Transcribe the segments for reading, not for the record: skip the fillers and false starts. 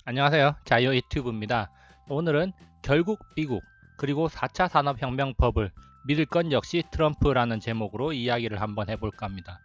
안녕하세요. 자유 유튜브입니다. 오늘은 결국 미국 그리고 4차 산업혁명 버블 믿을 건 역시 트럼프라는 제목으로 이야기를 한번 해볼까 합니다.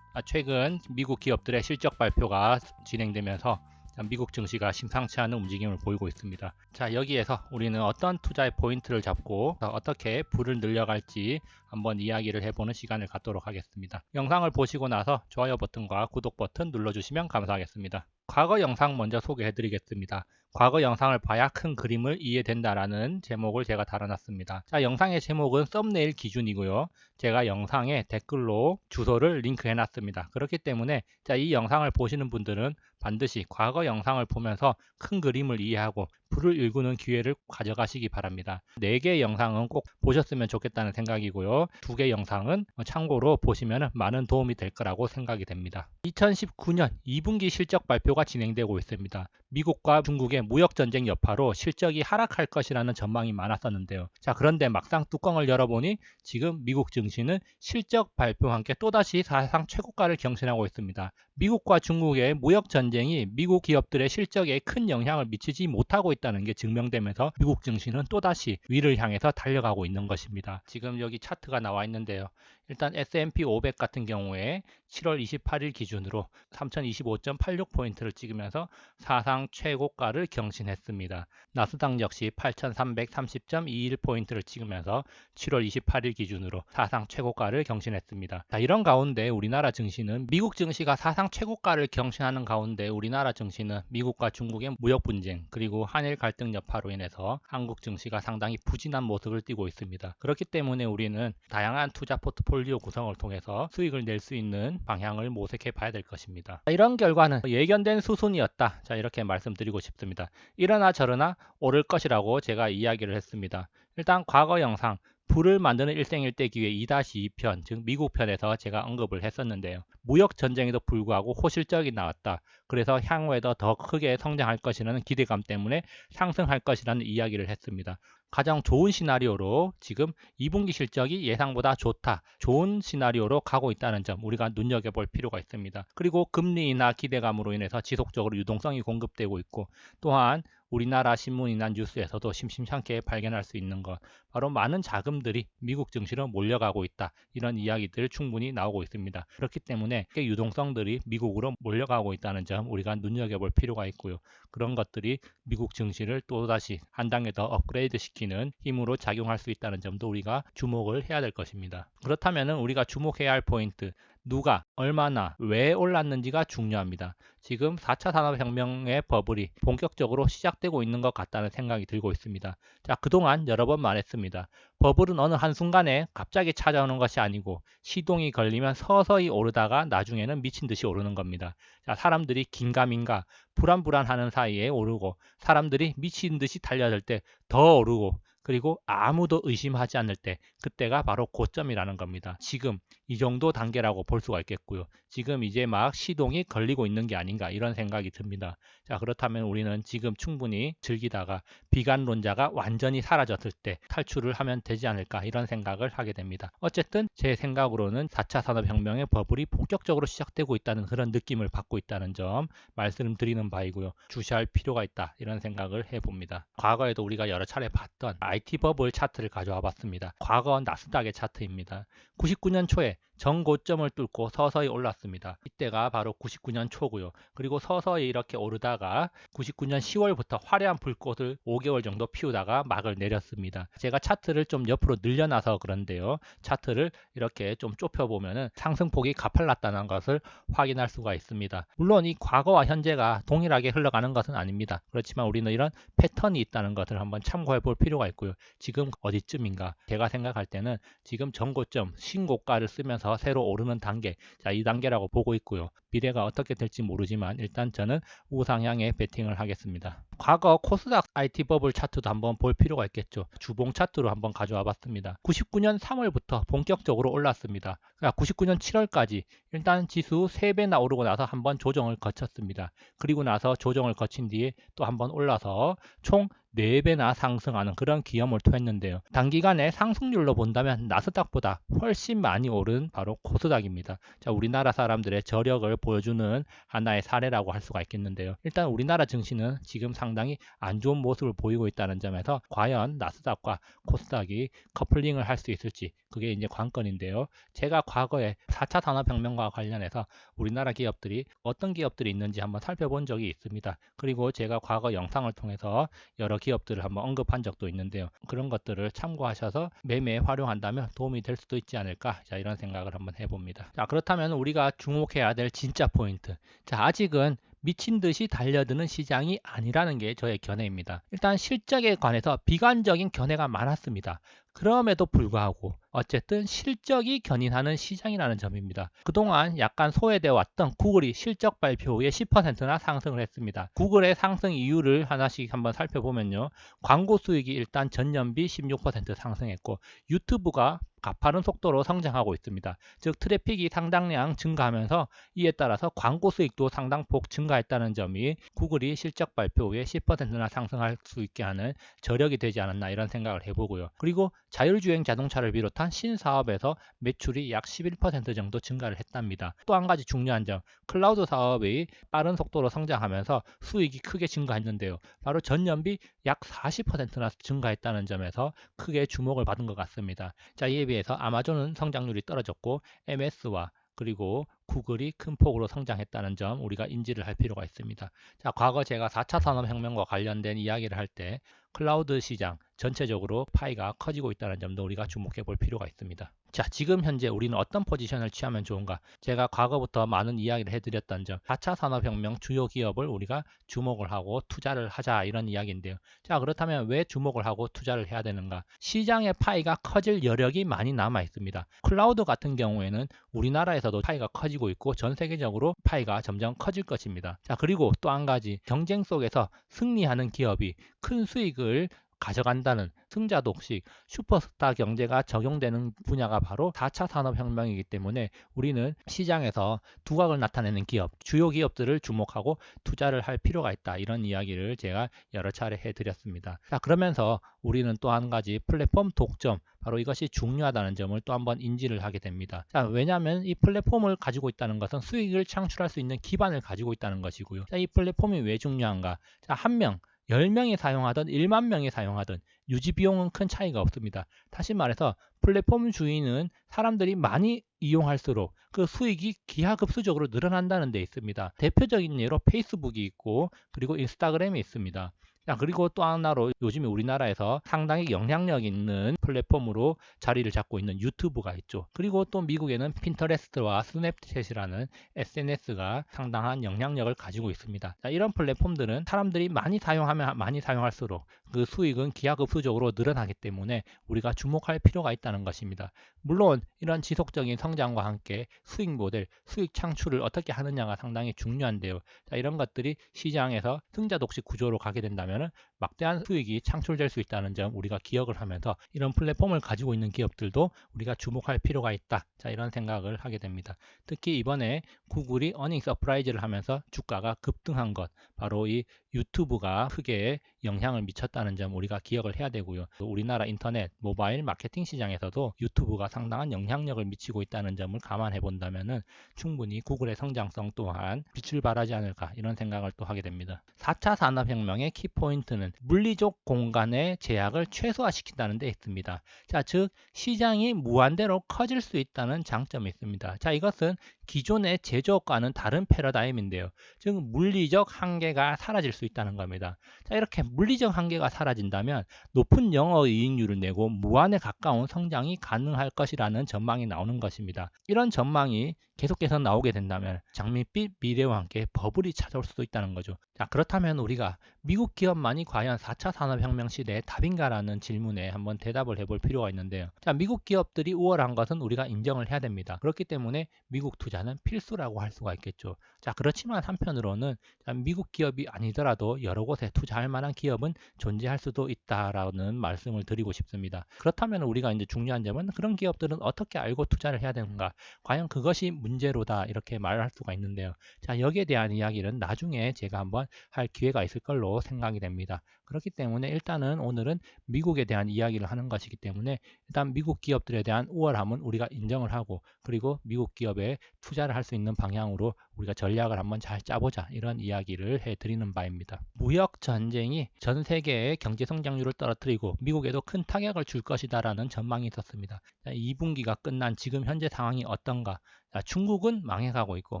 최근 미국 기업들의 실적 발표가 진행되면서 미국 증시가 심상치 않은 움직임을 보이고 있습니다. 자, 여기에서 우리는 어떤 투자의 포인트를 잡고 어떻게 부를 늘려갈지 한번 이야기를 해보는 시간을 갖도록 하겠습니다. 영상을 보시고 나서 좋아요 버튼과 구독 버튼 눌러주시면 감사하겠습니다. 과거 영상 먼저 소개해 드리겠습니다. 과거 영상을 봐야 큰 그림을 이해된다라는 제목을 제가 달아놨습니다. 자, 영상의 제목은 썸네일 기준이고요. 제가 영상에 댓글로 주소를 링크해 놨습니다. 그렇기 때문에 이 영상을 보시는 분들은 반드시 과거 영상을 보면서 큰 그림을 이해하고 불을 일구는 기회를 가져가시기 바랍니다. 4개의 영상은 꼭 보셨으면 좋겠다는 생각이고요. 2개 영상은 참고로 보시면 많은 도움이 될 거라고 생각이 됩니다. 2019년 2분기 실적 발표가 진행되고 있습니다. 미국과 중국의 무역전쟁 여파로 실적이 하락할 것이라는 전망이 많았었는데요. 자, 그런데 막상 뚜껑을 열어보니 지금 미국 증시는 실적 발표와 함께 또다시 사상 최고가를 경신하고 있습니다. 미국과 중국의 무역전쟁이 미국 기업들의 실적에 큰 영향을 미치지 못하고 있다는 게 증명되면서 미국 증시는 또다시 위를 향해서 달려가고 있는 것입니다. 지금 여기 차트가 나와 있는데요. 일단 S&P 500 같은 경우에 7월 28일 기준으로 3025.86포인트를 찍으면서 사상 최고가를 경신했습니다. 나스닥 역시 8330.21포인트를 찍으면서 7월 28일 기준으로 사상 최고가를 경신했습니다. 자, 이런 가운데 우리나라 증시는 미국 증시가 사상 최고가를 경신하는 가운데 우리나라 증시는 미국과 중국의 무역 분쟁 그리고 한일 갈등 여파로 인해서 한국 증시가 상당히 부진한 모습을 띠고 있습니다. 그렇기 때문에 우리는 다양한 투자 포트폴리오 구성을 통해서 수익을 낼 수 있는 방향을 모색해 봐야 될 것입니다. 이런 결과는 예견된 수순이었다. 자, 이렇게 말씀드리고 싶습니다. 이러나 저러나 오를 것이라고 제가 이야기를 했습니다. 일단 과거 영상 불을 만드는 일생일대 기회 2-2편, 즉 미국 편에서 제가 언급을 했었는데요. 무역 전쟁에도 불구하고 호실적이 나왔다. 그래서 향후에도 더 크게 성장할 것이라는 기대감 때문에 상승할 것이라는 이야기를 했습니다. 가장 좋은 시나리오로 지금 2분기 실적이 예상보다 좋다. 좋은 시나리오로 가고 있다는 점 우리가 눈여겨볼 필요가 있습니다. 그리고 금리 인하 기대감으로 인해서 지속적으로 유동성이 공급되고 있고 또한 우리나라 신문이나 뉴스에서도 심심찮게 발견할 수 있는 것 바로 많은 자금들이 미국 증시로 몰려가고 있다. 이런 이야기들 충분히 나오고 있습니다. 그렇기 때문에 유동성들이 미국으로 몰려가고 있다는 점 우리가 눈여겨볼 필요가 있고요. 그런 것들이 미국 증시를 또다시 한 단계 더 업그레이드 시키는 힘으로 작용할 수 있다는 점도 우리가 주목을 해야 될 것입니다. 그렇다면 우리가 주목해야 할 포인트 누가 얼마나 왜 올랐는지가 중요합니다. 지금 4차 산업혁명의 버블이 본격적으로 시작되고 있는 것 같다는 생각이 들고 있습니다. 자, 그동안 여러 번 말했습니다. 버블은 어느 한순간에 갑자기 찾아오는 것이 아니고 시동이 걸리면 서서히 오르다가 나중에는 미친 듯이 오르는 겁니다. 자, 사람들이 긴가민가 불안불안하는 사이에 오르고 사람들이 미친 듯이 달려들 때 더 오르고 그리고 아무도 의심하지 않을 때 그때가 바로 고점이라는 겁니다. 지금 이 정도 단계라고 볼 수가 있겠고요. 지금 이제 막 시동이 걸리고 있는 게 아닌가 이런 생각이 듭니다. 자, 그렇다면 우리는 지금 충분히 즐기다가 비관론자가 완전히 사라졌을 때 탈출을 하면 되지 않을까 이런 생각을 하게 됩니다. 어쨌든 제 생각으로는 4차 산업혁명의 버블이 본격적으로 시작되고 있다는 그런 느낌을 받고 있다는 점 말씀드리는 바이고요. 주시할 필요가 있다 이런 생각을 해봅니다. 과거에도 우리가 여러 차례 봤던 IT 버블 차트를 가져와 봤습니다. 과거 나스닥의 차트입니다. 99년 초에 전고점을 뚫고 서서히 올랐습니다. 이때가 바로 99년 초고요. 그리고 서서히 이렇게 오르다가 99년 10월부터 화려한 불꽃을 5개월 정도 피우다가 막을 내렸습니다. 제가 차트를 좀 옆으로 늘려놔서 그런데요. 차트를 이렇게 좀 좁혀보면 상승폭이 가팔랐다는 것을 확인할 수가 있습니다. 물론 이 과거와 현재가 동일하게 흘러가는 것은 아닙니다. 그렇지만 우리는 이런 패턴이 있다는 것을 한번 참고해 볼 필요가 있고요. 지금 어디쯤인가? 제가 생각할 때는 지금 전고점 신고가를 쓰면서 새로 오르는 단계, 자, 이 단계라고 보고 있고요. 미래가 어떻게 될지 모르지만 일단 저는 우상향에 베팅을 하겠습니다. 과거 코스닥 IT 버블 차트도 한번 볼 필요가 있겠죠. 주봉 차트로 한번 가져와 봤습니다. 99년 3월부터 본격적으로 올랐습니다. 99년 7월까지 일단 지수 3배나 오르고 나서 한번 조정을 거쳤습니다. 그리고 나서 조정을 거친 뒤에 또 한번 올라서 총 4배나 상승하는 그런 기염을 토했는데요. 단기간에 상승률로 본다면 나스닥보다 훨씬 많이 오른 바로 코스닥입니다. 자, 우리나라 사람들의 저력을 보여주는 하나의 사례라고 할 수가 있겠는데요. 일단 우리나라 증시는 지금 상당히 안 좋은 모습을 보이고 있다는 점에서 과연 나스닥과 코스닥이 커플링을 할 수 있을지 그게 이제 관건인데요. 제가 과거에 4차 산업혁명과 관련해서 우리나라 기업들이 어떤 기업들이 있는지 한번 살펴본 적이 있습니다. 그리고 제가 과거 영상을 통해서 여러 기업들을 한번 언급한 적도 있는데요. 그런 것들을 참고하셔서 매매에 활용한다면 도움이 될 수도 있지 않을까, 자, 이런 생각을 한번 해봅니다. 자, 그렇다면 우리가 주목해야 될 진짜 포인트. 자, 아직은 미친 듯이 달려드는 시장이 아니라는 게 저의 견해입니다. 일단 실적에 관해서 비관적인 견해가 많았습니다. 그럼에도 불구하고 어쨌든 실적이 견인하는 시장이라는 점입니다. 그동안 약간 소외되어 왔던 구글이 실적 발표 후에 10%나 상승을 했습니다. 구글의 상승 이유를 하나씩 한번 살펴보면요. 광고 수익이 일단 전년비 16% 상승했고 유튜브가 가파른 속도로 성장하고 있습니다. 즉 트래픽이 상당량 증가하면서 이에 따라서 광고 수익도 상당폭 증가했다는 점이 구글이 실적 발표 후에 10%나 상승할 수 있게 하는 저력이 되지 않았나 이런 생각을 해보고요. 그리고 자율주행 자동차를 비롯한 신사업에서 매출이 약 11% 정도 증가를 했답니다. 또 한 가지 중요한 점, 클라우드 사업이 빠른 속도로 성장하면서 수익이 크게 증가했는데요. 바로 전년비 약 40%나 증가했다는 점에서 크게 주목을 받은 것 같습니다. 자, 이에 비해서 아마존은 성장률이 떨어졌고 MS와 그리고 구글이 큰 폭으로 성장했다는 점 우리가 인지를 할 필요가 있습니다. 자, 과거 제가 4차 산업혁명과 관련된 이야기를 할 때 클라우드 시장 전체적으로 파이가 커지고 있다는 점도 우리가 주목해 볼 필요가 있습니다. 자, 지금 현재 우리는 어떤 포지션을 취하면 좋은가? 제가 과거부터 많은 이야기를 해드렸던 점, 4차 산업혁명 주요 기업을 우리가 주목을 하고 투자를 하자 이런 이야기인데요. 자, 그렇다면 왜 주목을 하고 투자를 해야 되는가? 시장의 파이가 커질 여력이 많이 남아 있습니다. 클라우드 같은 경우에는 우리나라에서도 파이가 커지고 있고 전 세계적으로 파이가 점점 커질 것입니다. 자, 그리고 또 한 가지, 경쟁 속에서 승리하는 기업이 큰 수익을 가져간다는 승자 독식, 슈퍼스타 경제가 적용되는 분야가 바로 4차 산업혁명이기 때문에 우리는 시장에서 두각을 나타내는 기업, 주요 기업들을 주목하고 투자를 할 필요가 있다. 이런 이야기를 제가 여러 차례 해드렸습니다. 자, 그러면서 우리는 또 한 가지 플랫폼 독점, 바로 이것이 중요하다는 점을 또 한번 인지를 하게 됩니다. 자, 왜냐하면 이 플랫폼을 가지고 있다는 것은 수익을 창출할 수 있는 기반을 가지고 있다는 것이고요. 자, 이 플랫폼이 왜 중요한가? 자, 한 명, 10명이 사용하든 1만 명이 사용하든 유지 비용은 큰 차이가 없습니다. 다시 말해서 플랫폼 주인은 사람들이 많이 이용할수록 그 수익이 기하급수적으로 늘어난다는 데 있습니다. 대표적인 예로 페이스북이 있고 그리고 인스타그램이 있습니다. 자, 그리고 또 하나로 요즘에 우리나라에서 상당히 영향력 있는 플랫폼으로 자리를 잡고 있는 유튜브가 있죠. 그리고 또 미국에는 핀터레스트와 스냅챗이라는 SNS가 상당한 영향력을 가지고 있습니다. 자, 이런 플랫폼들은 사람들이 많이 사용하면 많이 사용할수록 그 수익은 기하급수적으로 늘어나기 때문에 우리가 주목할 필요가 있다는 것입니다. 물론 이런 지속적인 성장과 함께 수익 모델, 수익 창출을 어떻게 하느냐가 상당히 중요한데요. 자, 이런 것들이 시장에서 승자 독식 구조로 가게 된다면 막대한 수익이 창출될 수 있다는 점 우리가 기억을 하면서 이런 플랫폼을 가지고 있는 기업들도 우리가 주목할 필요가 있다. 자, 이런 생각을 하게 됩니다. 특히 이번에 구글이 어닝 서프라이즈를 하면서 주가가 급등한 것, 바로 이 유튜브가 크게 영향을 미쳤다는 점 우리가 기억을 해야 되고요. 우리나라 인터넷, 모바일 마케팅 시장에서도 유튜브가 상당한 영향력을 미치고 있다는 점을 감안해 본다면 충분히 구글의 성장성 또한 빛을 발하지 않을까 이런 생각을 또 하게 됩니다. 4차 산업혁명의 키포인트는 물리적 공간의 제약을 최소화시킨다는 데 있습니다. 자, 즉 시장이 무한대로 커질 수 있다는 장점이 있습니다. 자, 이것은 기존의 제조업과는 다른 패러다임인데요. 즉 물리적 한계가 사라질 수 있다는 겁니다. 자, 이렇게 물리적 한계가 사라진다면 높은 영업이익률을 내고 무한에 가까운 성장이 가능할 것이라는 전망이 나오는 것입니다. 이런 전망이 계속해서 나오게 된다면 장밋빛 미래와 함께 버블이 찾아올 수도 있다는 거죠. 자, 그렇다면 우리가 미국 기업만이 과연 4차 산업혁명 시대의 답인가라는 질문에 한번 대답을 해볼 필요가 있는데요. 자, 미국 기업들이 우월한 것은 우리가 인정을 해야 됩니다. 그렇기 때문에 미국 투자는 필수라고 할 수가 있겠죠. 자, 그렇지만 한편으로는 미국 기업이 아니더라도 여러 곳에 투자할 만한 기업은 존재할 수도 있다라는 말씀을 드리고 싶습니다. 그렇다면 우리가 이제 중요한 점은 그런 기업들은 어떻게 알고 투자를 해야 되는가? 과연 그것이 문제로다 이렇게 말할 수가 있는데요. 자, 여기에 대한 이야기는 나중에 제가 한번 할 기회가 있을 걸로 생각이 됩니다. 그렇기 때문에 일단은 오늘은 미국에 대한 이야기를 하는 것이기 때문에 일단 미국 기업들에 대한 우월함은 우리가 인정을 하고 그리고 미국 기업에 투자를 할 수 있는 방향으로 우리가 전략을 한번 잘 짜보자, 이런 이야기를 해드리는 바입니다. 무역 전쟁이 전 세계의 경제 성장률을 떨어뜨리고 미국에도 큰 타격을 줄 것이다라는 전망이 있었습니다. 2분기가 끝난 지금 현재 상황이 어떤가? 중국은 망해가고 있고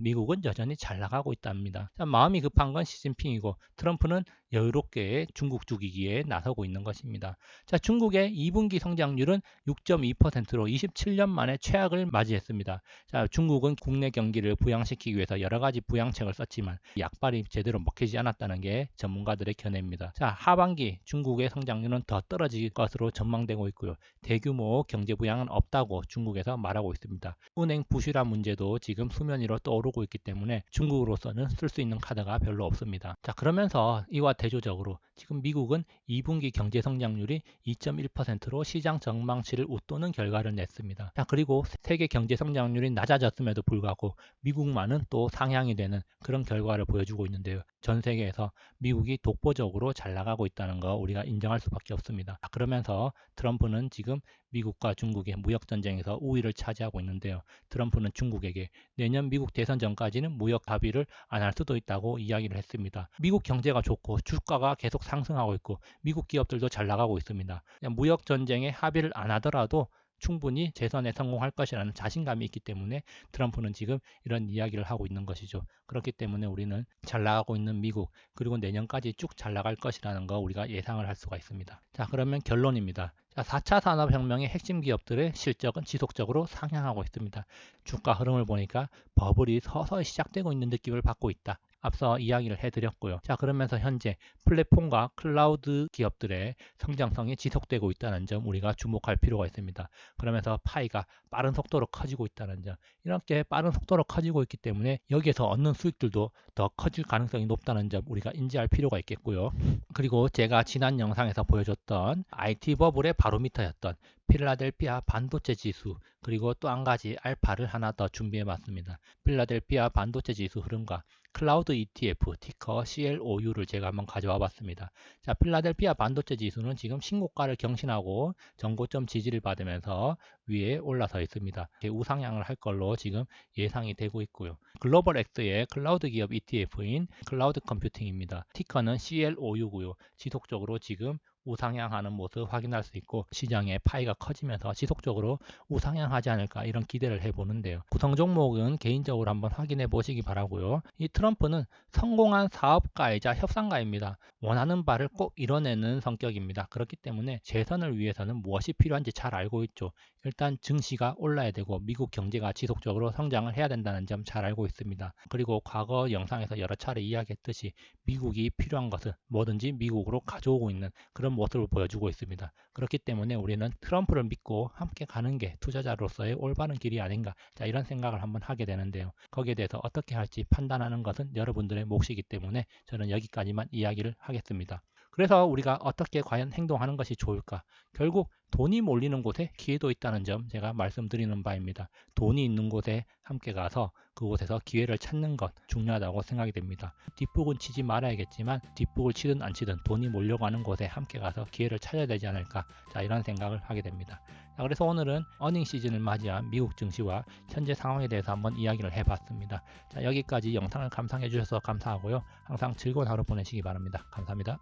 미국은 여전히 잘 나가고 있답니다. 마음이 급한 건 시진핑이고 트럼프는 여유롭게 중국 죽이기에 나서고 있는 것입니다. 중국의 2분기 성장률은 6.2%로 27년 만에 최악을 맞이했습니다. 중국은 국내 경기를 부양시키기 위해서 여러 가지 부양책을 썼지만 약발이 제대로 먹히지 않았다는 게 전문가들의 견해입니다. 하반기 중국의 성장률은 더 떨어질 것으로 전망되고 있고요. 대규모 경제 부양은 없다고 중국에서 말하고 있습니다. 은행 부실화 문제도 지금 수면 위로 떠오르고 있기 때문에 중국으로서는 쓸 수 있는 카드가 별로 없습니다. 그러면서 이와 대조적으로 지금 미국은 2분기 경제 성장률이 2.1%로 시장 전망치를 웃도는 결과를 냈습니다. 그리고 세계 경제 성장률이 낮아졌음에도 불구하고 미국만은 또 상향이 되는 그런 결과를 보여주고 있는데요. 전 세계에서 미국이 독보적으로 잘 나가고 있다는 거 우리가 인정할 수밖에 없습니다. 그러면서 트럼프는 지금 미국과 중국의 무역 전쟁에서 우위를 차지하고 있는데요. 트럼프는 중국에게 내년 미국 대선 전까지는 무역 합의를 안 할 수도 있다고 이야기를 했습니다. 미국 경제가 좋고 주가가 계속 상승하고 있고 미국 기업들도 잘 나가고 있습니다. 무역 전쟁에 합의를 안 하더라도 충분히 재선에 성공할 것이라는 자신감이 있기 때문에 트럼프는 지금 이런 이야기를 하고 있는 것이죠. 그렇기 때문에 우리는 잘 나가고 있는 미국, 그리고 내년까지 쭉 잘 나갈 것이라는 거 우리가 예상을 할 수가 있습니다. 그러면 결론입니다. 4차 산업혁명의 핵심 기업들의 실적은 지속적으로 상향하고 있습니다. 주가 흐름을 보니까 버블이 서서히 시작되고 있는 느낌을 받고 있다. 앞서 이야기를 해드렸고요. 그러면서 현재 플랫폼과 클라우드 기업들의 성장성이 지속되고 있다는 점 우리가 주목할 필요가 있습니다. 그러면서 파이가 빠른 속도로 커지고 있다는 점, 이렇게 빠른 속도로 커지고 있기 때문에 여기에서 얻는 수익들도 더 커질 가능성이 높다는 점 우리가 인지할 필요가 있겠고요. 그리고 제가 지난 영상에서 보여줬던 IT 버블의 바로미터였던 필라델피아 반도체 지수, 그리고 또 한 가지 알파를 하나 더 준비해 봤습니다. 필라델피아 반도체 지수 흐름과 클라우드 ETF 티커 CLOU를 제가 한번 가져와 봤습니다. 필라델피아 반도체 지수는 지금 신고가를 경신하고 전고점 지지를 받으면서 위에 올라서 있습니다. 우상향을 할 걸로 지금 예상이 되고 있고요. 글로벌 X의 클라우드 기업 ETF인 클라우드 컴퓨팅입니다. 티커는 CLOU고요. 지속적으로 지금 우상향하는 모습 확인할 수 있고 시장의 파이가 커지면서 지속적으로 우상향하지 않을까, 이런 기대를 해보는데요. 구성 종목은 개인적으로 한번 확인해 보시기 바라고요. 이 트럼프는 성공한 사업가이자 협상가입니다. 원하는 바를 꼭 이뤄내는 성격입니다. 그렇기 때문에 재선을 위해서는 무엇이 필요한지 잘 알고 있죠. 일단 증시가 올라야 되고 미국 경제가 지속적으로 성장을 해야 된다는 점 잘 알고 있습니다. 그리고 과거 영상에서 여러 차례 이야기했듯이 미국이 필요한 것은 뭐든지 미국으로 가져오고 있는 그런 모습을 보여주고 있습니다. 그렇기 때문에 우리는 트럼프를 믿고 함께 가는 게 투자자로서의 올바른 길이 아닌가, 이런 생각을 한번 하게 되는데요. 거기에 대해서 어떻게 할지 판단하는 것은 여러분들의 몫이기 때문에 저는 여기까지만 이야기를 하겠습니다. 그래서 우리가 어떻게 과연 행동하는 것이 좋을까? 결국 돈이 몰리는 곳에 기회도 있다는 점 제가 말씀드리는 바입니다. 돈이 있는 곳에 함께 가서 그곳에서 기회를 찾는 것 중요하다고 생각이 됩니다. 뒷북은 치지 말아야겠지만 뒷북을 치든 안 치든 돈이 몰려가는 곳에 함께 가서 기회를 찾아야 되지 않을까, 이런 생각을 하게 됩니다. 그래서 오늘은 어닝 시즌을 맞이한 미국 증시와 현재 상황에 대해서 한번 이야기를 해봤습니다. 여기까지 영상을 감상해 주셔서 감사하고요. 항상 즐거운 하루 보내시기 바랍니다. 감사합니다.